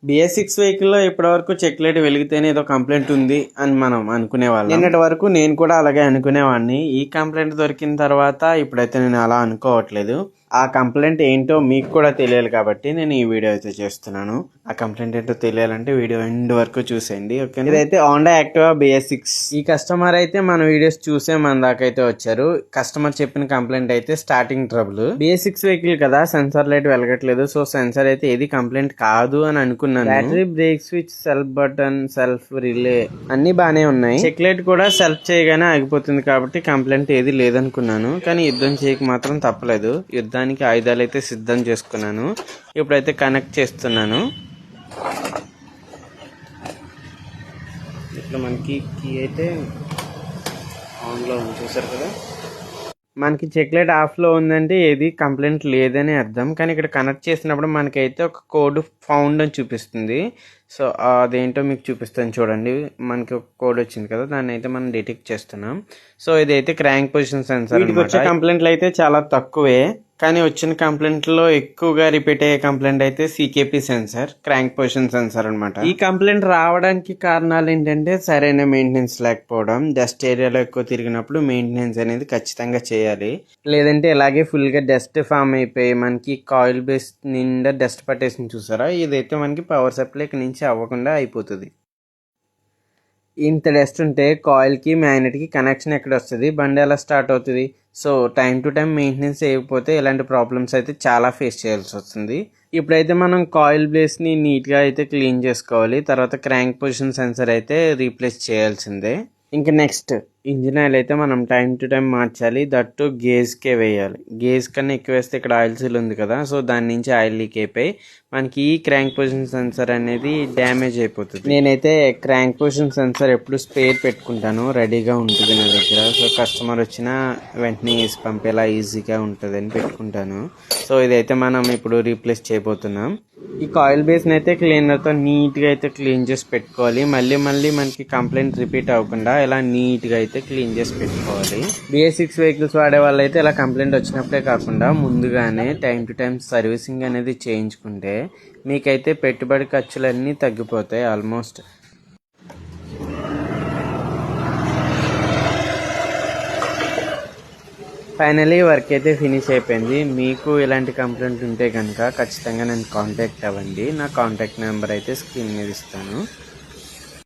BS6 వెహికల్లో ఇప్పటివరకు check light వెలిగితేనే ఏదో కంప్లైంట్ ఉంది అని మనం అనుకునేవాళ్ళం. నిన్నటి వరకు నేను కూడా అలాగే అనుకునేవాడిని. ఈ కంప్లైంట్ దొరికిన తర్వాత ఇప్పుడైతే నేను అలా అనుకోవట్లేదు. ఆ కంప్లైంట్ ఏంటో మీకు కూడా తెలియాలి కాబట్టి నేను ఈ వీడియో అయితే చేస్తున్నాను. ఆ కంప్లైంట్ ఏంటో తెలియాలంటే వీడియో ఎండ్ వరకు చూసేయండి. ఓకే, ఇదైతే హోండా యాక్టివా BS6. ఈ కస్టమర్ అయితే మన వీడియోస్ చూసే మన దాకా అయితే వచ్చారు. కస్టమర్ చెప్పిన కంప్లైంట్ అయితే స్టార్టింగ్ ట్రబుల్. BS6 వెహికల్ కదా, సెన్సార్ లైట్ వెలగట్లేదు. సో సెన్సార్ అయితే ఏది కంప్లైంట్ కాదు అని అనుకున్నాను. Battery, break switch, self button, self relay అన్ని బానే ఉన్నాయి. చెక్ లైట్ కూడా సెల్ఫ్ చేయగానే ఆగిపోతుంది కాబట్టి కంప్లైంట్ ఏది లేదనుకున్నాను. కానీ యుద్ధం చేయక మాత్రం తప్పలేదు. యుద్ధానికి ఆయుధాలు అయితే సిద్ధం చేసుకున్నాను. ఇప్పుడైతే కనెక్ట్ చేస్తున్నాను. ఇట్లా మనకి కీ అయితే ఆన్లో ఉంది, చూసారు కదా. మనకి చెక్ లైట్ ఆఫ్లో ఉందంటే ఏది కంప్లైంట్ లేదని అర్థం. కానీ ఇక్కడ కనెక్ట్ చేసినప్పుడు మనకైతే ఒక కోడ్ ఫౌండ్ అని చూపిస్తుంది. సో అదేంటో మీకు చూపిస్తాను చూడండి. మనకి ఒక కోడ్ వచ్చింది కదా, దాన్ని అయితే మనం డిటెక్ట్ చేస్తున్నాం. సో ఇదైతే క్రాంక్ పొజిషన్ సెన్సార్. వీటికి వచ్చే కంప్లైంట్లు అయితే చాలా తక్కువే, కానీ వచ్చిన కంప్లైంట్లో ఎక్కువగా రిపీట్ అయ్యే కంప్లైంట్ అయితే CKP sensor, crank position sensor అనమాట. ఈ కంప్లైంట్ రావడానికి కారణాలు ఏంటంటే సరైన మెయింటెనెన్స్ లేకపోవడం. డస్ట్ ఏరియాలో ఎక్కువ తిరిగినప్పుడు మెయింటెనెన్స్ అనేది ఖచ్చితంగా చేయాలి. లేదంటే ఇలాగే ఫుల్ గా డస్ట్ ఫామ్ అయిపోయి మనకి కాయిల్ బేస్ నిండా డస్ట్ పట్టేసింది, చూసారా. ఇదైతే మనకి పవర్ సప్లైకి నుంచి అవ్వకుండా అయిపోతుంది. ఇంత డస్ట్ ఉంటే కాయిల్కి మ్యాగ్నెట్కి కనెక్షన్ ఎక్కడ వస్తుంది, బండి ఎలా స్టార్ట్ అవుతుంది. So time to time maintenance చేయకపోతే ఇలాంటి ప్రాబ్లమ్స్ అయితే చాలా ఫేస్ చేయాల్సి వస్తుంది. ఇప్పుడైతే మనం కాయిల్ బ్లేస్ని నీట్గా అయితే క్లీన్ చేసుకోవాలి. తర్వాత క్రాంక్ పొజిషన్ సెన్సర్ అయితే రీప్లేస్ చేయాల్సిందే. ఇంకా నెక్స్ట్ ఇంజిన్ ఆయిల్ అయితే మనం టైం టు టైం మార్చాలి. దట్టు గేజ్కే వేయాలి. గేజ్ కన్నా ఎక్కువ వేస్తే ఇక్కడ ఆయిల్ సీల్ ఉంది కదా, సో దాని నుంచి ఆయిల్ లీక్ అయిపోయి మనకి ఈ క్రాంక్ పొజిషన్ సెన్సర్ అనేది డ్యామేజ్ అయిపోతుంది. నేనైతే క్రాంక్ పొజిషన్ సెన్సర్ ఎప్పుడు స్పేర్ పెట్టుకుంటాను, రెడీగా ఉంటుంది నా దగ్గర. సో కస్టమర్ వచ్చినా వెంటనే వేసి పంపేలా ఈజీగా ఉంటుంది అని పెట్టుకుంటాను. సో ఇదైతే మనం ఇప్పుడు రీప్లేస్ చేయబోతున్నాం. ఈ కాయిల్ బేస్ని అయితే క్లీనర్తో నీట్గా అయితే క్లీన్ చేసి పెట్టుకోవాలి. మళ్ళీ మనకి కంప్లైంట్ రిపీట్ అవ్వకుండా ఇలా నీట్గా అయితే క్లీన్ చేసి పెట్టుకోవాలి. BS6 వెహికల్స్ వాడే వాళ్ళు అయితే ఇలా కంప్లైంట్ వచ్చినప్పుడే కాకుండా ముందుగానే టైం టు టైం సర్వీసింగ్ అనేది చేయించుకుంటే మీకైతే పెట్టుబడి ఖర్చులన్నీ తగ్గిపోతాయి ఆల్మోస్ట్. ఫైనలీ వర్క్ అయితే ఫినిష్ అయిపోయింది. మీకు ఇలాంటి కంప్లైంట్ ఉంటే కనుక ఖచ్చితంగా నన్ను కాంటాక్ట్ అవ్వండి. నా కాంటాక్ట్ నెంబర్ అయితే స్క్రీన్ మీద ఇస్తాను.